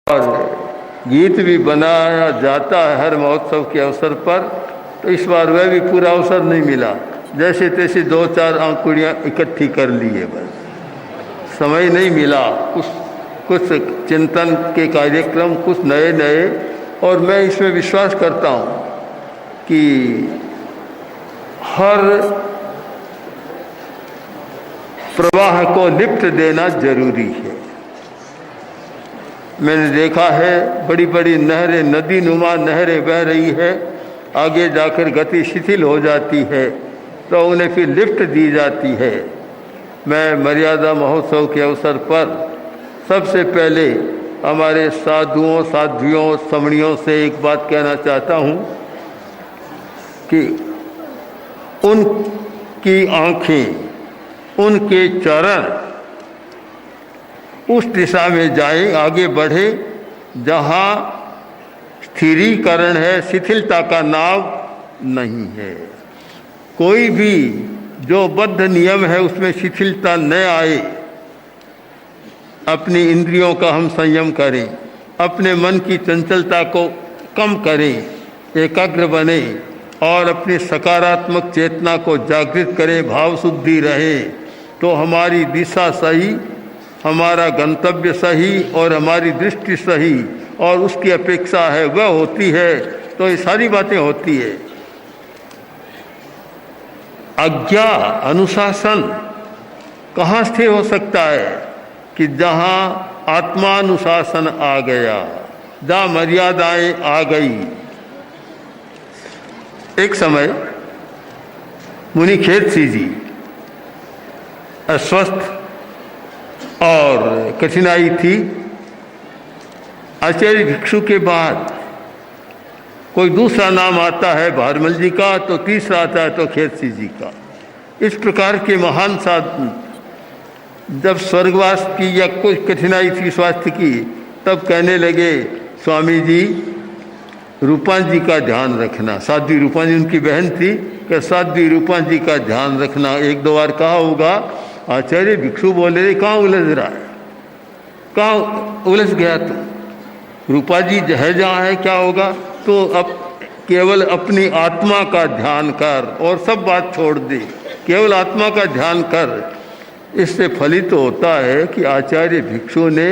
और गीत भी बनाया जाता है हर महोत्सव के अवसर पर, तो इस बार वह भी पूरा अवसर नहीं मिला। जैसे तैसे 2-4 आंकुड़ियाँ इकट्ठी कर लिए, बस समय नहीं मिला। कुछ चिंतन के कार्यक्रम, कुछ नए नए, और मैं इसमें विश्वास करता हूँ कि हर प्रवाह को लिफ्ट देना जरूरी है। मैंने देखा है बड़ी बड़ी नहरें, नदी नुमा नहरें बह रही है, आगे जाकर गति शिथिल हो जाती है तो उन्हें फिर लिफ्ट दी जाती है। मैं मर्यादा महोत्सव के अवसर पर सबसे पहले हमारे साधुओं, साध्वियों, समणियों से एक बात कहना चाहता हूँ कि उनकी आँखें, उनके चरण उस दिशा में जाएं, आगे बढ़े जहाँ स्थिरीकरण है, शिथिलता का नाम नहीं है। कोई भी जो बद्ध नियम है उसमें शिथिलता न आए। अपनी इंद्रियों का हम संयम करें, अपने मन की चंचलता को कम करें, एकाग्र बने और अपनी सकारात्मक चेतना को जागृत करें, भाव शुद्धि रहे, तो हमारी दिशा सही, हमारा गंतव्य सही और हमारी दृष्टि सही और उसकी अपेक्षा है वह होती है। तो ये सारी बातें होती है। आज्ञा, अनुशासन कहाँ स्थिर हो सकता है कि जहाँ आत्मानुशासन आ गया, जहाँ मर्यादाएं आ गई। एक समय मुनि खेतसी जी अस्वस्थ और कठिनाई थी। आचार्य भिक्षु के बाद कोई दूसरा नाम आता है भारमल जी का, तो तीसरा आता है तो खेतसी जी का। इस प्रकार के महान साधु जब स्वर्गवास की या कोई कठिनाई थी स्वास्थ्य की, तब कहने लगे, स्वामी जी रूपान जी का ध्यान रखना। साध्वी रूपान जी उनकी बहन थी कि साध्वी रूपान जी का ध्यान रखना। 1-2 बार कहा होगा। आचार्य भिक्षु बोले, कहाँ उलझ रहा है, कहाँ उलझ गया तू? रूपा जी है जहाँ है, क्या होगा? तो अब केवल अपनी आत्मा का ध्यान कर और सब बात छोड़ दे, केवल आत्मा का ध्यान कर। इससे फलित होता है कि आचार्य भिक्षु ने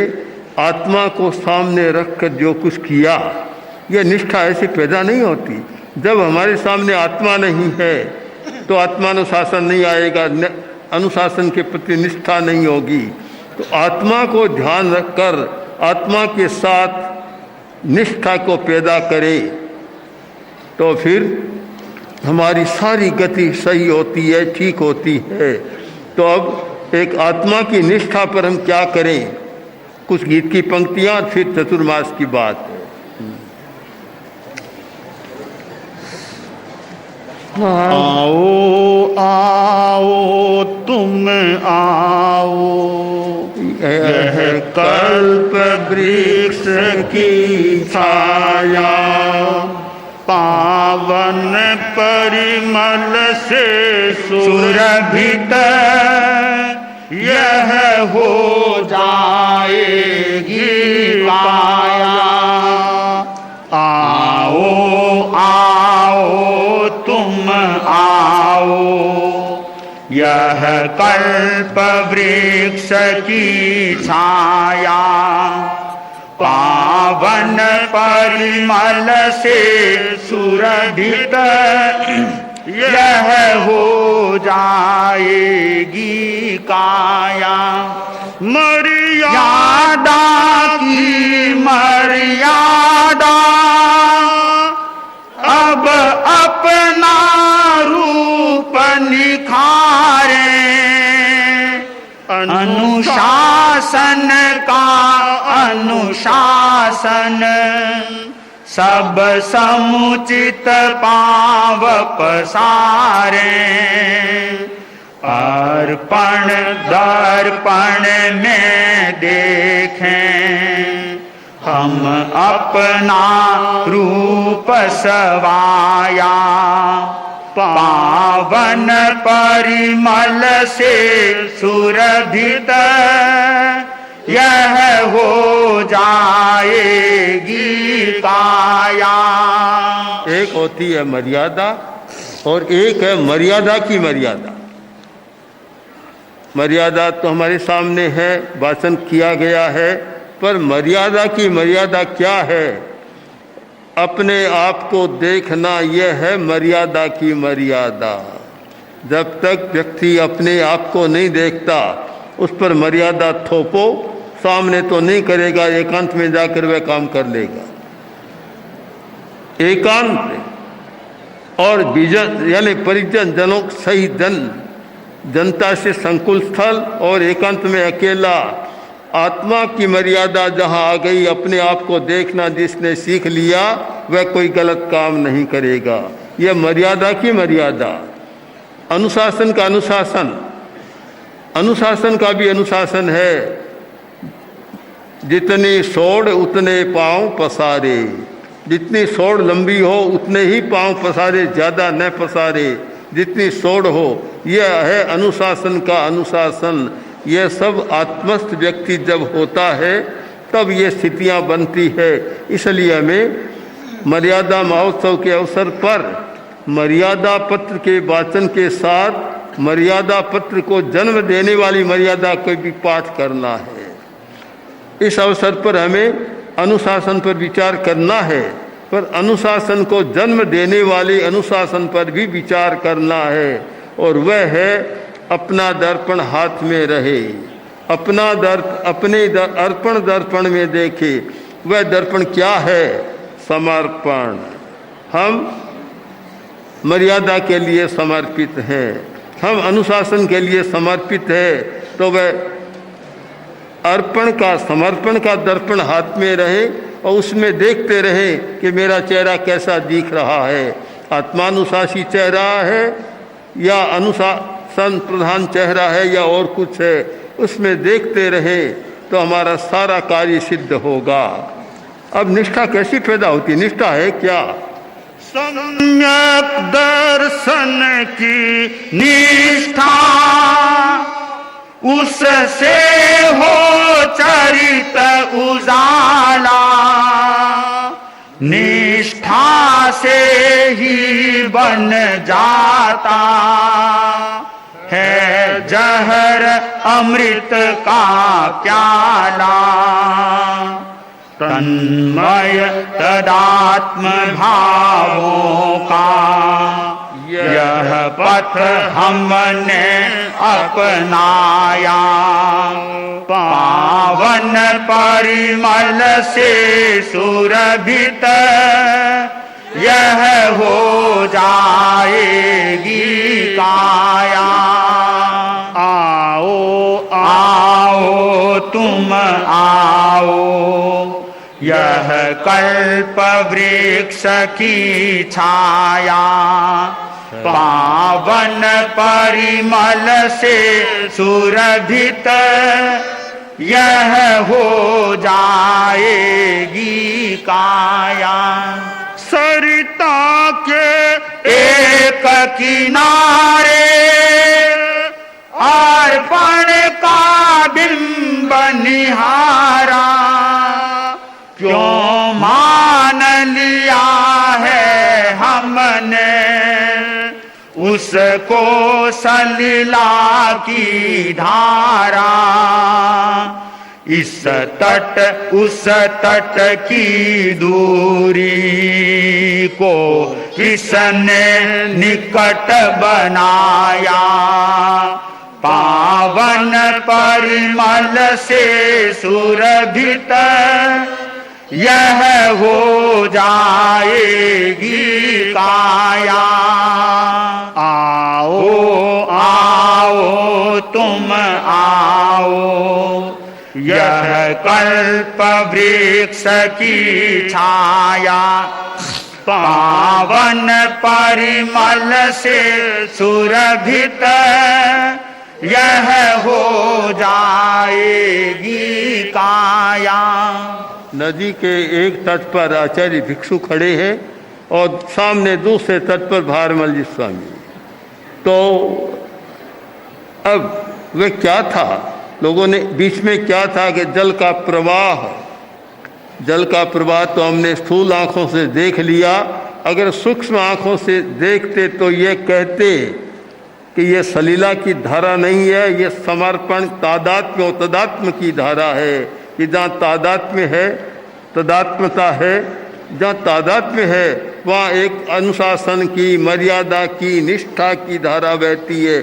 आत्मा को सामने रखकर जो कुछ किया, यह निष्ठा ऐसी पैदा नहीं होती। जब हमारे सामने आत्मा नहीं है तो आत्मानुशासन नहीं आएगा, अनुशासन के प्रति निष्ठा नहीं होगी। तो आत्मा को ध्यान रखकर आत्मा के साथ निष्ठा को पैदा करें तो फिर हमारी सारी गति सही होती है, ठीक होती है। तो अब एक आत्मा की निष्ठा पर हम क्या करें? कुछ गीत की पंक्तियां, फिर चतुर्मास की बात है। आओ आओ तुम आओ, यह कल्प वृक्ष की छाया, पावन परिमल से सुरभित यह हो जाएगी काया। आओ आओ तुम आओ, यह कल्प वृक्ष की छाया, पावन परिमल से सुरभित यह हो जाएगी काया। मर्यादा की मर्यादा अब अपना रूप निखारे, अनुशासन का अनुशासन सब समुचित पाव पसारे। अर्पण दर्पण में देखें हम अपना रूप सवाया, पावन परिमल से सुरभित यह हो जाएगी काया। एक होती है मर्यादा और एक है मर्यादा की मर्यादा। मर्यादा तो हमारे सामने है, वाचन किया गया है, पर मर्यादा की मर्यादा क्या है? अपने आप को देखना, यह है मर्यादा की मर्यादा। जब तक व्यक्ति अपने आप को नहीं देखता, उस पर मर्यादा थोपो, सामने तो नहीं करेगा, एकांत में जाकर वह काम कर लेगा। एकांत और विजन यानी परिजन जनों सही जनता से संकुल स्थल और एकांत में अकेला, आत्मा की मर्यादा जहाँ आ गई, अपने आप को देखना जिसने सीख लिया वह कोई गलत काम नहीं करेगा। यह मर्यादा की मर्यादा। अनुशासन का अनुशासन, अनुशासन का भी अनुशासन है। जितनी सोड़ उतने पांव पसारे, जितनी सोड़ लंबी हो उतने ही पांव पसारे, ज़्यादा न पसारे, जितनी सोड़ हो। यह है अनुशासन का अनुशासन। यह सब आत्मस्थ व्यक्ति जब होता है तब ये स्थितियां बनती है। इसलिए हमें मर्यादा महोत्सव के अवसर पर मर्यादा पत्र के वाचन के साथ मर्यादा पत्र को जन्म देने वाली मर्यादा को भी पाठ करना है। इस अवसर पर हमें अनुशासन पर विचार करना है, पर अनुशासन को जन्म देने वाले अनुशासन पर भी विचार करना है, और वह है अपना दर्पण हाथ में रहे, अपना अपने अर्पण दर्पण में देखे। वह दर्पण क्या है? समर्पण। हम मर्यादा के लिए समर्पित हैं, हम अनुशासन के लिए समर्पित है, तो वह अर्पण का समर्पण का दर्पण हाथ में रहे और उसमें देखते रहे कि मेरा चेहरा कैसा दिख रहा है, आत्मानुशासी चेहरा है या अनुशासन प्रधान चेहरा है या और कुछ है। उसमें देखते रहे तो हमारा सारा कार्य सिद्ध होगा। अब निष्ठा कैसी पैदा होती? निष्ठा है क्या? सम्यक दर्शन की निष्ठा, उससे हो चरित उजाला, निष्ठा से ही बन जाता है जहर अमृत का प्याला। तन्मय तदात्म भावों का यह पथ हमने अपनाया, पावन परिमल से सुरभित यह हो जाएगी काया। आओ आओ तुम आओ, यह कल्प वृक्ष की छाया, पावन परिमल से सुरभित यह हो जाएगी काया। सरिता के एक किनारे अर्पण का बिंब निहारा, क्यों मान लिया है हमने उसको सलिला की धारा। इस तट उस तट की दूरी को किसने निकट बनाया, पावन परिमल से सुरभित यह हो जाएगी काया। आओ आओ तुम आओ, यह कल्प वृक्ष की छाया, पावन परिमल से सुरभित यह हो जाएगी काया। नदी के एक तट पर आचार्य भिक्षु खड़े हैं और सामने दूसरे तट पर भारमल जी स्वामी। तो अब वह क्या था? लोगों ने बीच में क्या था कि जल का प्रवाह तो हमने स्थूल आंखों से देख लिया। अगर सूक्ष्म आंखों से देखते तो ये कहते कि ये सलीला की धारा नहीं है, ये समर्पण तादात्म्य और तदात्म की धारा है। कि जहाँ तादात्म्य है, तदात्मता है, जहाँ तादात्म्य है वहाँ एक अनुशासन की, मर्यादा की, निष्ठा की धारा बहती है।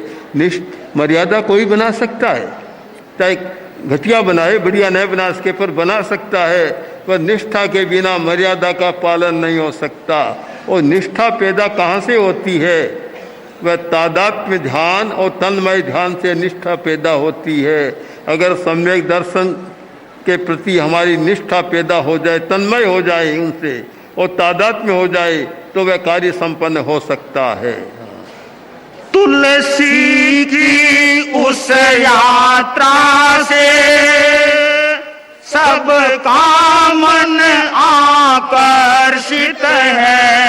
मर्यादा कोई बना सकता है, चाहे घटिया बनाए, बढ़िया नहीं बना सके पर बना सकता है, पर निष्ठा के बिना मर्यादा का पालन नहीं हो सकता। और निष्ठा पैदा कहाँ से होती है? वह तादात्म्य ध्यान और तन्मय ध्यान से निष्ठा पैदा होती है। अगर सम्यक दर्शन के प्रति हमारी निष्ठा पैदा हो जाए, तन्मय हो जाए उनसे और तादात्म्य हो जाए, तो वह कार्य संपन्न हो सकता है। तुलसी की उस यात्रा से सबका मन आकर्षित है।